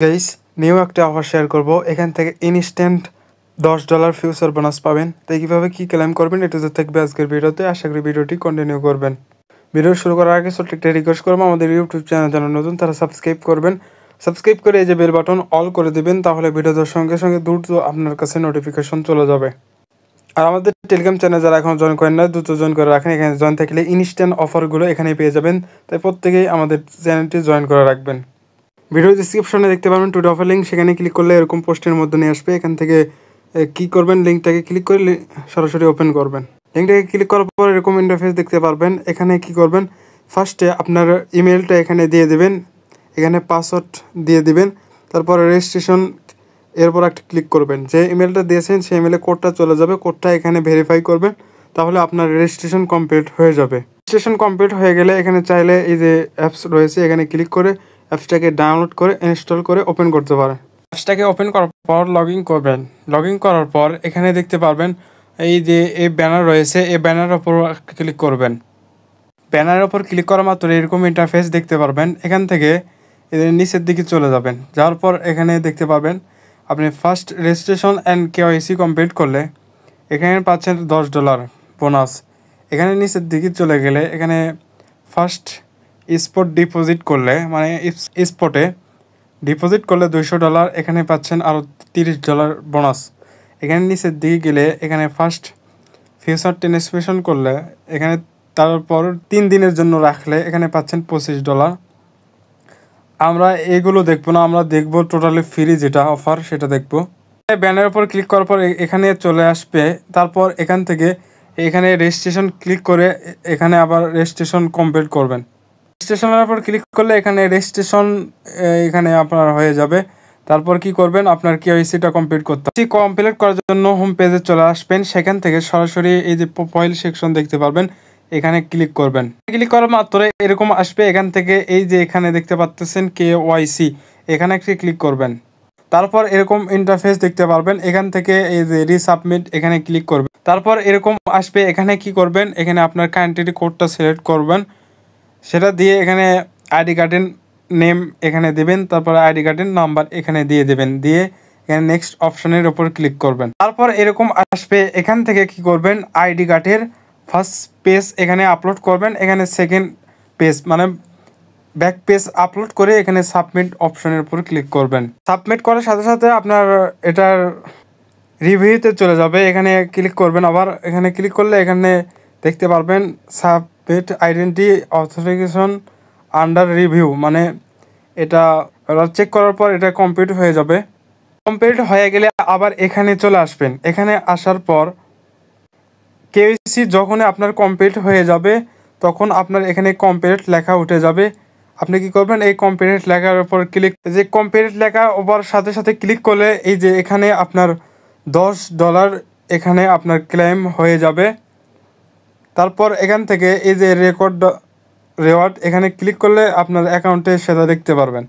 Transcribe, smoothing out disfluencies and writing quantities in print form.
Guys, new একটা offer share করব। এখান থেকে ইনস্ট্যান্ট $10 ফিউচার বোনাস পাবেন। তাই কীভাবে কী ক্লেম করবেন এটা থাকবে আজকের ভিডিওতে। আশা করি ভিডিওটি কন্টিনিউ করবেন। ভিডিও শুরু করার আগে ছোট্ট একটা রিকোয়েস্ট করবো, আমাদের ইউটিউব চ্যানেল যারা নতুন তারা সাবস্ক্রাইব করবেন। সাবস্ক্রাইব করে এই যে বেল বাটন অল করে দেবেন, তাহলে ভিডিওর সঙ্গে সঙ্গে দ্রুত আপনার কাছে নোটিফিকেশন চলে যাবে। আর আমাদের টেলিগ্রাম চ্যানেল যারা এখন জয়েন করেন না, দ্রুত জয়েন করে রাখেন। এখানে জয়েন থাকলে ইনস্ট্যান্ট অফারগুলো এখানেই পেয়ে যাবেন। তাই প্রত্যেকেই আমাদের চ্যানেলটি জয়েন করে রাখবেন। ভিডিও ডিসক্রিপশনে দেখতে পাবেন টুডে অফার লিঙ্ক, সেখানে ক্লিক করলে এরকম পোস্টের মধ্যে নিয়ে আসবে। এখান থেকে কী করবেন, লিঙ্কটাকে ক্লিক করে সরাসরি ওপেন করবেন। লিঙ্কটাকে ক্লিক করার পর এরকম ইন্টারফেস দেখতে পারবেন। এখানে কি করবেন, ফার্স্টে আপনার ইমেলটা এখানে দিয়ে দেবেন, এখানে পাসওয়ার্ড দিয়ে দিবেন, তারপরে রেজিস্ট্রেশন এরপর একটা ক্লিক করবেন। যে ইমেলটা দিয়েছেন সেই ইমেলে কোডটা চলে যাবে, কোডটা এখানে ভেরিফাই করবেন, তাহলে আপনার রেজিস্ট্রেশন কমপ্লিট হয়ে যাবে। রেজিস্ট্রেশন কমপ্লিট হয়ে গেলে এখানে চাইলে এই যে অ্যাপস রয়েছে এখানে ক্লিক করে অ্যাপসটাকে ডাউনলোড করে ইনস্টল করে ওপেন করতে পারেন। অ্যাপসটাকে ওপেন করার পর লগ ইন করবেন। লগ ইন করার পর এখানে দেখতে পারবেন এই যে এই ব্যানার রয়েছে, এই ব্যানারের ওপর ক্লিক করবেন। ব্যানারের ওপর ক্লিক করা মাত্র এরকম ইন্টারফেস দেখতে পারবেন। এখান থেকে এদের নিচের দিকে চলে যাবেন। যাওয়ার পর এখানে দেখতে পাবেন আপনি first registration and KYC complete করলে এখানে পাচ্ছেন $10 বোনাস। এখানে নিচের দিকে চলে গেলে এখানে ফার্স্ট স্পট ডিপোজিট করলে মানে স্পটে ডিপোজিট করলে $200, এখানে পাচ্ছেন আরও $30 বোনাস। এখানে নিচের দিকে গেলে এখানে ফার্স্ট ফিউচার ট্রান্সমিশন করলে এখানে তারপর 3 দিনের জন্য রাখলে এখানে পাচ্ছেন $25। আমরা এগুলো দেখবো না, আমরা দেখবো টোটালি ফ্রি যেটা অফার সেটা দেখবো। ব্যানারের উপর ক্লিক করার পর এখানে চলে আসবে। তারপর এখান থেকে এখানে রেজিস্ট্রেশন ক্লিক করে এখানে আবার রেজিস্ট্রেশন কমপ্লিট করবেন। রেজিস্ট্রেশনের উপর ক্লিক করলে এখানে রেজিস্ট্রেশন এখানে আপনার হয়ে যাবে। তারপর কি করবেন, আপনার কেওয়াইসিটা কমপ্লিট করতে হবে। কমপ্লিট করার জন্য হোম পেজে চলে আসবেন। সেখান থেকে সরাসরি এই যে প্রোফাইল সেকশন দেখতে পারবেন, এখানে ক্লিক করবেন। ক্লিক করার মাত্র এরকম আসবে। এখান থেকে এই যে এখানে দেখতে পাচ্ছেন কেওয়াইসি, এখানে একটি ক্লিক করবেন। তারপর এরকম ইন্টারফেস দেখতে পারবেন। এখান থেকে এই যে রিসাবমিট এখানে ক্লিক করবেন। তারপর এরকম আসবে। এখানে কি করবেন, এখানে আপনার কান্ট্রি কোডটা সিলেক্ট করবেন, সেটা দিয়ে এখানে আইডি কার্ডের নেম এখানে দেবেন, তারপর আইডি কার্ডের নাম্বার এখানে দিয়ে দেবেন, দিয়ে এখানে নেক্সট অপশনের ওপর ক্লিক করবেন। তারপর এরকম আসবে। এখান থেকে কি করবেন, আইডি কার্ডের ফার্স্ট পেজ এখানে আপলোড করবেন, এখানে সেকেন্ড পেজ মানে ব্যাক পেজ আপলোড করে এখানে সাবমিট অপশনের উপর ক্লিক করবেন। সাবমিট করার সাথে সাথে আপনার এটার রিভিউতে চলে যাবে। এখানে ক্লিক করবেন। আবার এখানে ক্লিক করলে এখানে দেখতে পারবেন submit identity authentication under review, মানে এটা চেক করার পর এটা কমপ্লিট হয়ে যাবে। কমপ্লিট হয়ে গেলে আবার এখানে চলে আসবেন। এখানে আসার পর কেওয়াইসি যখন আপনার কমপ্লিট হয়ে যাবে তখন আপনার এখানে কমপ্লিট লেখা উঠে যাবে। আপনি কি করবেন, এই কমপ্লিট লেখার উপর ক্লিক, যে কমপ্লিট লেখা ওপর সাথে সাথে ক্লিক করলে এই যে এখানে আপনার $10 এখানে আপনার ক্লেম হয়ে যাবে। তারপর এখান থেকে এই যে রেওয়ার্ড এখানে ক্লিক করলে আপনার অ্যাকাউন্টে সেটা দেখতে পারবেন।